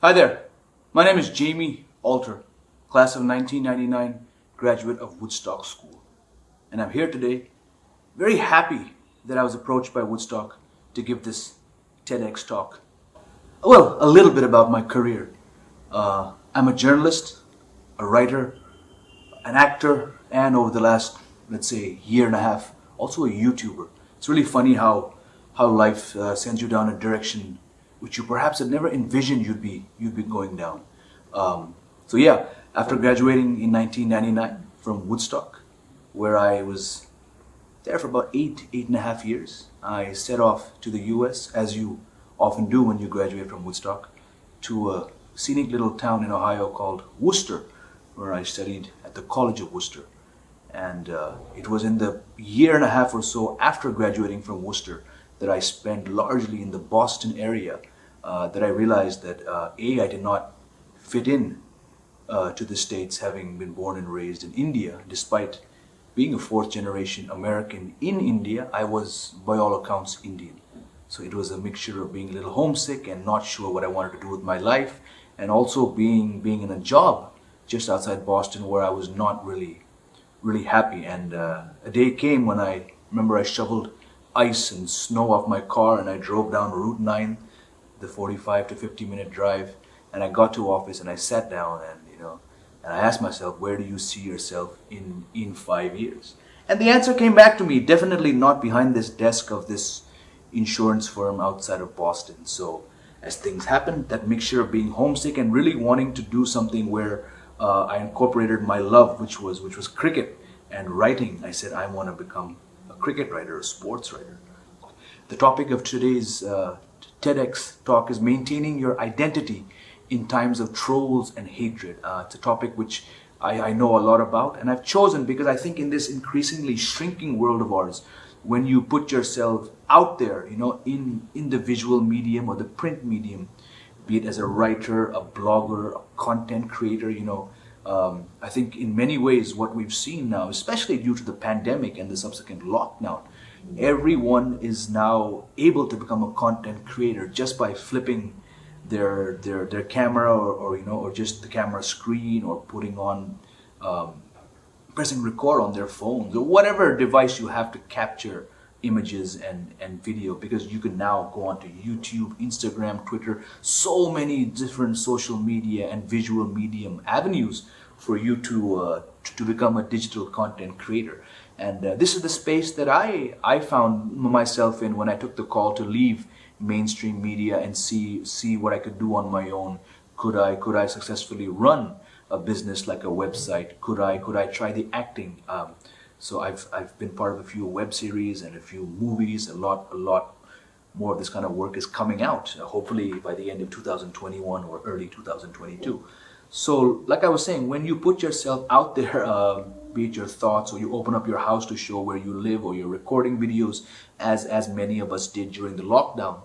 Hi there, my name is Jamie Alter, class of 1999, graduate of Woodstock School. And I'm here today, very happy that I was approached by Woodstock to give this TEDx talk. Well, a little bit about my career. I'm a journalist, a writer, an actor, and over the last, let's say, year and a half, also a YouTuber. It's really funny how life sends you down a direction which you perhaps had never envisioned you'd be going down. So yeah, after graduating in 1999 from Woodstock, where I was there for about eight and a half years, I set off to the U.S. as you often do when you graduate from Woodstock, to a scenic little town in Ohio called Worcester, where I studied at the College of Worcester. And it was in the year and a half or so after graduating from Worcester that I spent largely in the Boston area that I realized that I did not fit in to the States, having been born and raised in India. Despite being a fourth generation American in India, I was by all accounts Indian. So it was a mixture of being a little homesick and not sure what I wanted to do with my life, and also being in a job just outside Boston where I was not really happy. And a day came when I remember I shoveled ice and snow off my car and I drove down Route 9, the 45 to 50-minute drive, and I got to office and I sat down and I asked myself, where do you see yourself in 5 years? And the answer came back to me, definitely not behind this desk of this insurance firm outside of Boston. So as things happened, that mixture of being homesick and really wanting to do something where I incorporated my love, which was cricket and writing. I said, I want to become a cricket writer, a sports writer. The topic of today's TEDx talk is maintaining your identity in times of trolls and hatred. It's a topic which I know a lot about, and I've chosen because I think in this increasingly shrinking world of ours, when you put yourself out there, in the visual medium or the print medium, be it as a writer, a blogger, a content creator, I think in many ways what we've seen now, especially due to the pandemic and the subsequent lockdown, everyone is now able to become a content creator just by flipping their camera or just the camera screen, or putting on pressing record on their phones or whatever device you have to capture images and video, because you can now go onto YouTube, Instagram, Twitter, so many different social media and visual medium avenues for you to become a digital content creator. And this is the space that I found myself in when I took the call to leave mainstream media and see what I could do on my own. Could I successfully run a business like a website? Could I try the acting? So I've been part of a few web series and a few movies. A lot more of this kind of work is coming out, hopefully by the end of 2021 or early 2022. So like I was saying, when you put yourself out there, be it your thoughts, or you open up your house to show where you live, or you're recording videos, as many of us did during the lockdown,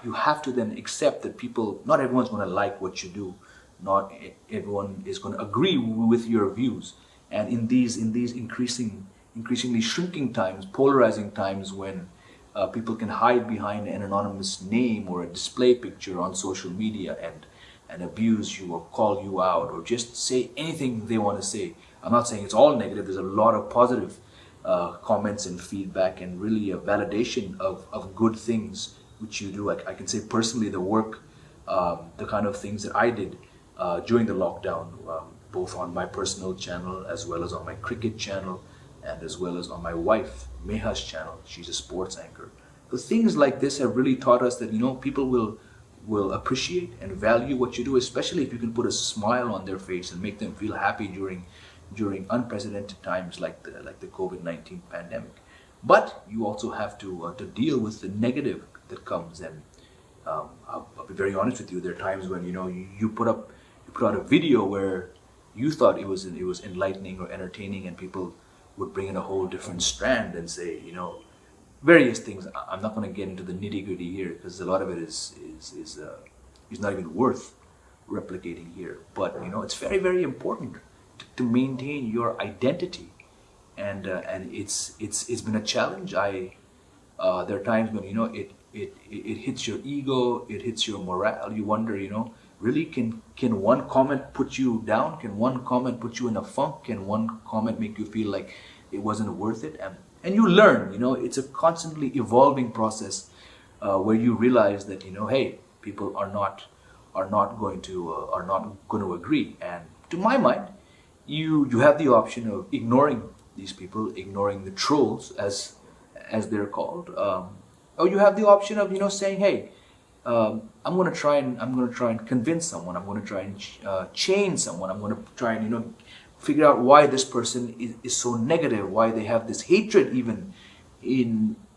you have to then accept that not everyone's going to like what you do. Not everyone is going to agree with your views. And in these increasingly shrinking times, polarizing times, when people can hide behind an anonymous name or a display picture on social media and abuse you or call you out or just say anything they want to say. I'm not saying it's all negative. There's a lot of positive comments and feedback, and really a validation of good things which you do. I can say personally, the work, the kind of things that I did during the lockdown, both on my personal channel as well as on my cricket channel, and as well as on my wife Meha's channel. She's a sports anchor. So things like this have really taught us that people will appreciate and value what you do, especially if you can put a smile on their face and make them feel happy during unprecedented times like the COVID-19 pandemic. But you also have to deal with the negative that comes. And I'll be very honest with you. There are times when you put out a video where you thought it was enlightening or entertaining, and people would bring in a whole different strand and say various things. I'm not going to get into the nitty-gritty here, because a lot of it is not even worth replicating here. But it's very, very important to maintain your identity, and it's been a challenge. There are times when it hits your ego, it hits your morale. You wonder, really, can one comment put you down? Can one comment put you in a funk? Can one comment make you feel like it wasn't worth it? And you learn, it's a constantly evolving process, where you realize that, hey, people are not going to agree. And to my mind, you have the option of ignoring these people, ignoring the trolls, as they're called, or you have the option of, saying, hey, I'm going to try and convince someone. I'm going to try and change someone. I'm going to try and figure out why this person is so negative, why they have this hatred even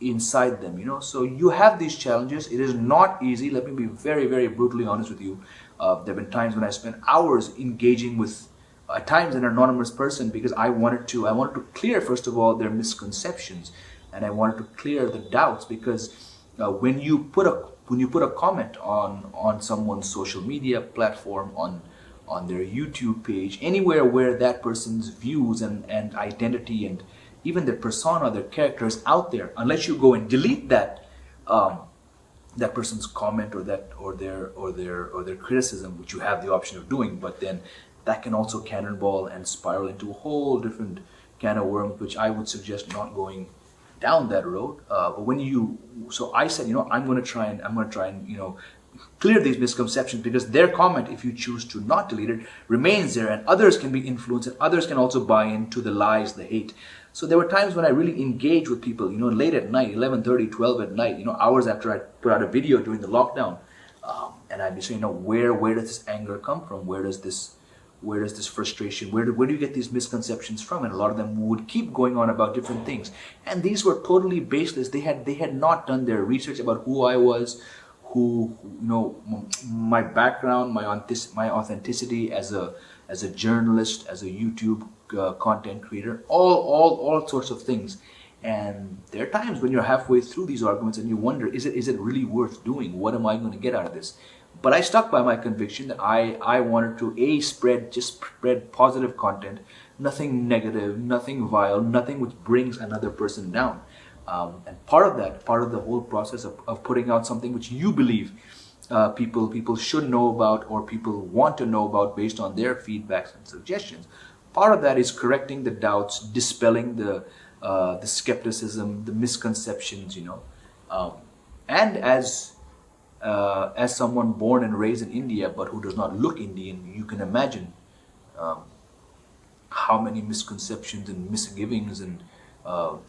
inside them. So you have these challenges. It is not easy. Let me be very, very brutally honest with you. There have been times when I spent hours engaging with, at times, an anonymous person, because I wanted to clear, first of all, their misconceptions, and I wanted to clear the doubts, because when you put a comment on someone's social media platform, on their YouTube page, anywhere where that person's views and identity and even their persona, their character is out there, unless you go and delete that person's comment or their criticism, which you have the option of doing, but then that can also cannonball and spiral into a whole different can of worms, which I would suggest not going down that road. So I said, I'm going to try and clear these misconceptions, because their comment, if you choose to not delete it, remains there, and others can be influenced, and others can also buy into the lies, the hate. So there were times when I really engaged with people, late at night, 11:30, 12 at night, hours after I put out a video during the lockdown, and I'd be saying, where does this anger come from? Where does this frustration, where do you get these misconceptions from? And a lot of them would keep going on about different things, and these were totally baseless. They had not done their research about who I was, my background, my authenticity as a journalist, as a YouTube content creator, all sorts of things. And there are times when you're halfway through these arguments and you wonder, is it really worth doing? What am I going to get out of this? But I stuck by my conviction that I wanted to spread positive content, nothing negative, nothing vile, nothing which brings another person down. And part of the whole process of putting out something which you believe people should know about, or people want to know about based on their feedbacks and suggestions, part of that is correcting the doubts, dispelling the skepticism, the misconceptions, and as someone born and raised in India but who does not look Indian, you can imagine how many misconceptions and misgivings and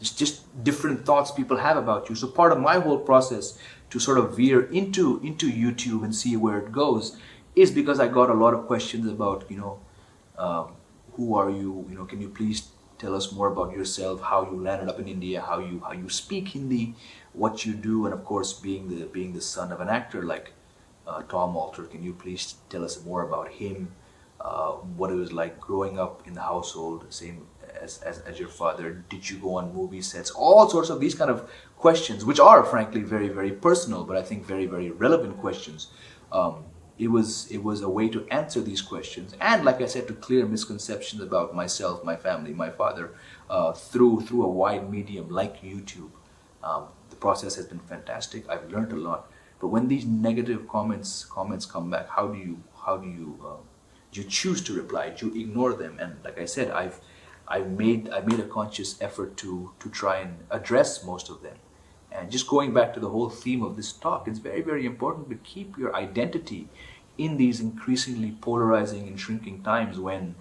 just different thoughts people have about you. So part of my whole process to sort of veer into YouTube and see where it goes is because I got a lot of questions about, who are you? Can you please tell us more about yourself, how you landed up in India, how you speak Hindi, what you do, and of course being the son of an actor like Tom Alter, can you please tell us more about him, what it was like growing up in the household, same as your father, did you go on movie sets, all sorts of these kind of questions, which are frankly very, very personal, but I think very, very relevant questions. It was a way to answer these questions, and like I said, to clear misconceptions about myself, my family, my father, through a wide medium like YouTube. The process has been fantastic. I've learned a lot. But when these negative comments come back, how do you choose to reply? Do you ignore them? And like I said, I made a conscious effort to try and address most of them. And just going back to the whole theme of this talk, it's very, very important to keep your identity in these increasingly polarizing and shrinking times when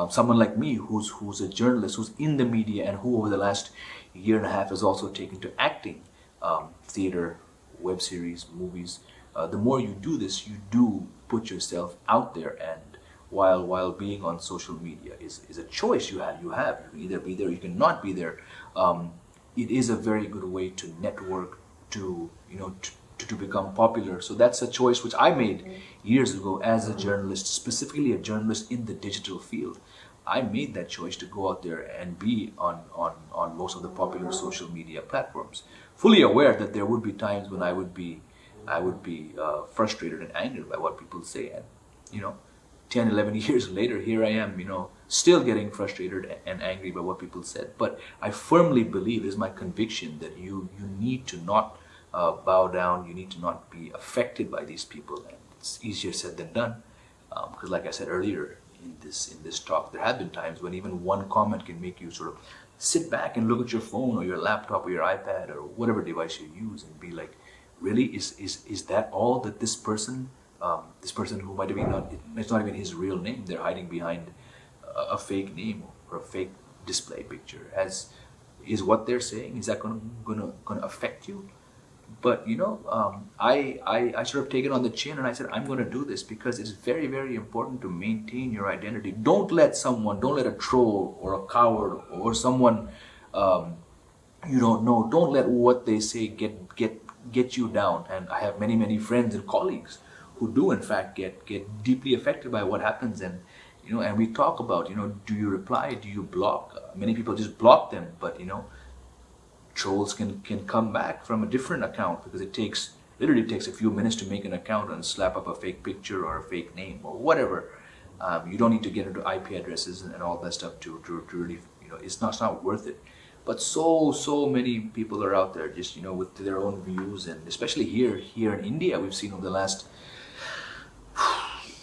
someone like me, who's a journalist, who's in the media, and who over the last year and a half has also taken to acting, theater, web series, movies. The more you do this, you do put yourself out there, and while being on social media is a choice you have. You can either be there, you cannot be there. It is a very good way to network, to become popular. So that's a choice which I made years ago as a journalist, specifically a journalist in the digital field. I made that choice to go out there and be on most of the popular social media platforms, fully aware that there would be times when I would be frustrated and angered by what people say. And 10, 11 years later, here I am, still getting frustrated and angry by what people said. But I firmly believe, it is my conviction, that you need to not bow down, you need to not be affected by these people. And it's easier said than done. Because like I said earlier in this talk, there have been times when even one comment can make you sort of sit back and look at your phone or your laptop or your iPad or whatever device you use and be like, really, is that all that this person who might have been it's not even his real name, they're hiding behind a fake name or a fake display picture, is what they're saying, is that gonna affect you? But I sort of take it on the chin and I said, I'm going to do this because it's very, very important to maintain your identity. Don't let a troll or a coward or someone you don't know, don't let what they say get you down. And I have many, many friends and colleagues who do in fact get deeply affected by what happens. And and we talk about, do you reply, do you block? Many people just block them, but trolls can come back from a different account because it literally takes a few minutes to make an account and slap up a fake picture or a fake name or whatever. You don't need to get into IP addresses and all that stuff to really, it's not worth it. But so many people are out there just with their own views, and especially here in India, we've seen over the last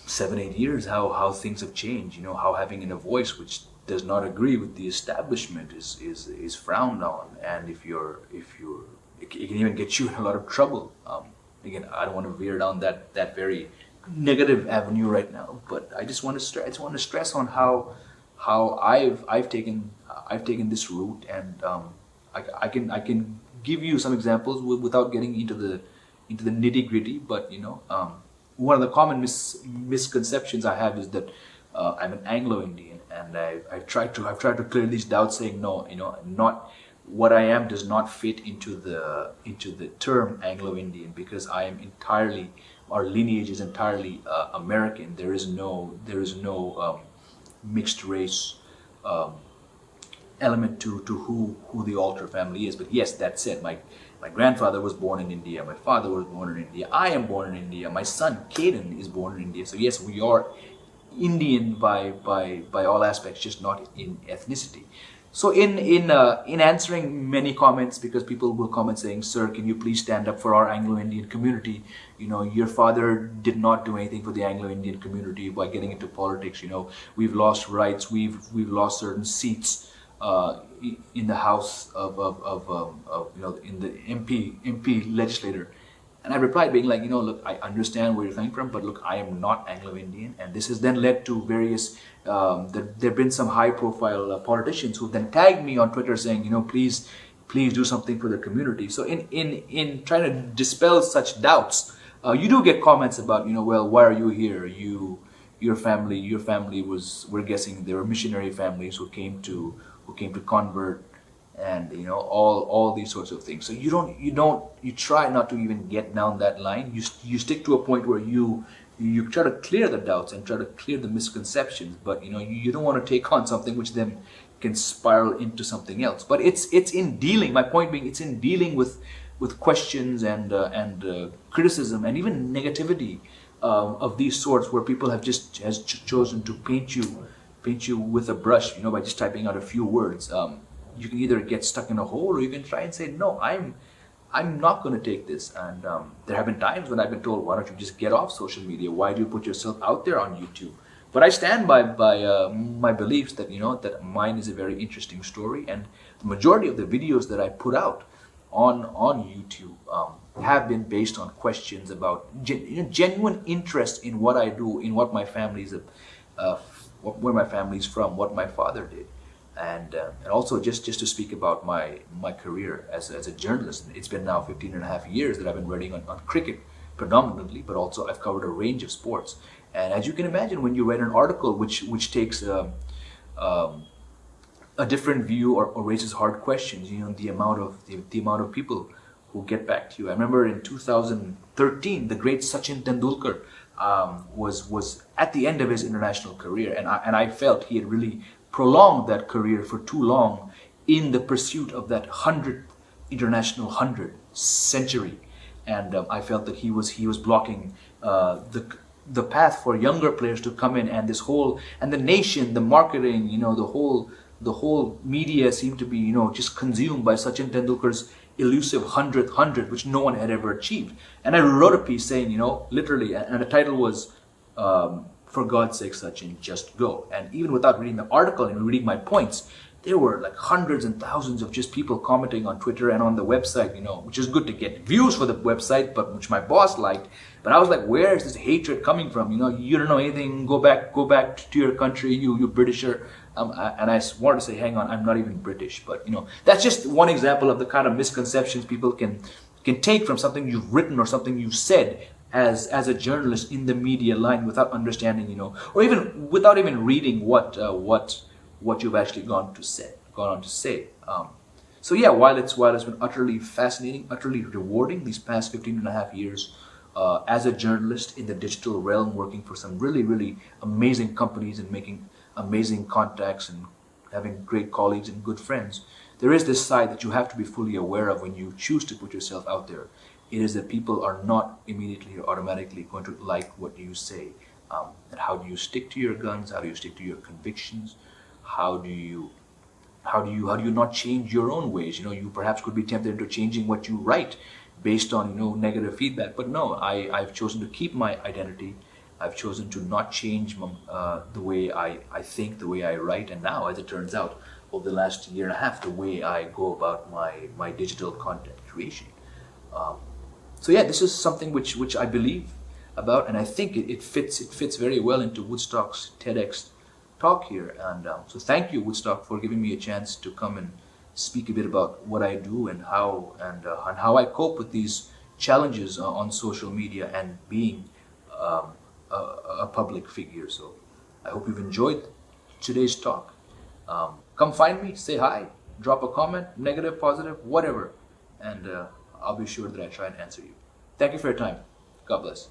7-8 years how things have changed. How having a voice which does not agree with the establishment is frowned on, and if it can even get you in a lot of trouble. Again, I don't want to veer down that very negative avenue right now, but I just want to stress on how I've taken this route, and I can give you some examples without getting into the nitty gritty. But one of the common misconceptions I have is that I'm an Anglo-Indian, and I've tried to clear these doubts, saying no, not what I am does not fit into the term Anglo-Indian, because I am entirely, our lineage is entirely American. There is no mixed race element to who the Alter family is. But yes, that said, my grandfather was born in India, my father was born in India, I am born in India, my son Caden is born in India. So yes, we are Indian by all aspects, just not in ethnicity. So in answering many comments, because people will comment saying, "Sir, can you please stand up for our Anglo-Indian community? Your father did not do anything for the Anglo-Indian community by getting into politics. We've lost rights, we've lost certain seats in the House of in the MP legislator." And I replied being like, look, I understand where you're coming from, but look, I am not Anglo-Indian. And this has then led to various, there have been some high-profile politicians who then tagged me on Twitter saying, please do something for the community. So in trying to dispel such doubts, you do get comments about, well, why are you here? Your family was, we're guessing they were missionary families who came to convert, and all these sorts of things. So you try not to even get down that line. You stick to a point where you try to clear the doubts and try to clear the misconceptions, but you don't want to take on something which then can spiral into something else. But it's in dealing, my point being, it's in dealing with questions and criticism and even negativity of these sorts, where people have chosen to paint you with a brush, by just typing out a few words. You can either get stuck in a hole, or you can try and say, no, I'm not going to take this. And there have been times when I've been told, why don't you just get off social media? Why do you put yourself out there on YouTube? But I stand by my beliefs that that mine is a very interesting story, and the majority of the videos that I put out on YouTube have been based on questions about genuine interest in what I do, in what my family's where my family's from, what my father did. And also just to speak about my career as a journalist. It's been now 15.5 years that I've been writing on cricket predominantly, but also I've covered a range of sports. And as you can imagine, when you write an article which takes a different view or raises hard questions, the amount of people who get back to you. I remember in 2013, the great Sachin Tendulkar was at the end of his international career, and I felt he had really prolonged that career for too long in the pursuit of that 100th international 100 century. And I felt that he was blocking the path for younger players to come in, and the nation, the marketing, the whole media seemed to be just consumed by Sachin Tendulkar's elusive hundredth, which no one had ever achieved. And I wrote a piece saying, literally, and the title was, for God's sake, Sachin, just go. And even without reading the article and reading my points, there were like hundreds and thousands of just people commenting on Twitter and on the website, which is good to get views for the website, but which my boss liked. But I was like, where is this hatred coming from? You don't know anything. Go back to your country. You Britisher. And I wanted to say, hang on, I'm not even British. But that's just one example of the kind of misconceptions people can take from something you've written or something you've said as a journalist in the media line without understanding, or even without even reading what you've actually gone on to say. So yeah, while it's been utterly fascinating, utterly rewarding these past 15 and a half years as a journalist in the digital realm, working for some really, really amazing companies and making amazing contacts and having great colleagues and good friends, there is this side that you have to be fully aware of when you choose to put yourself out there. It is that people are not immediately or automatically going to like what you say. And how do you stick to your guns? How do you stick to your convictions? How do you not change your own ways? You perhaps could be tempted into changing what you write based on negative feedback. But no, I've chosen to keep my identity. I've chosen to not change the way I think, the way I write, and now, as it turns out, over the last year and a half, the way I go about my digital content creation. So yeah, this is something which I believe about, and I think it fits very well into Woodstock's TEDx talk here. And so thank you, Woodstock, for giving me a chance to come and speak a bit about what I do and how I cope with these challenges on social media and being a public figure. So I hope you've enjoyed today's talk. Come find me, say hi, drop a comment, negative, positive, whatever, and I'll be sure that I try and answer you. Thank you for your time. God bless.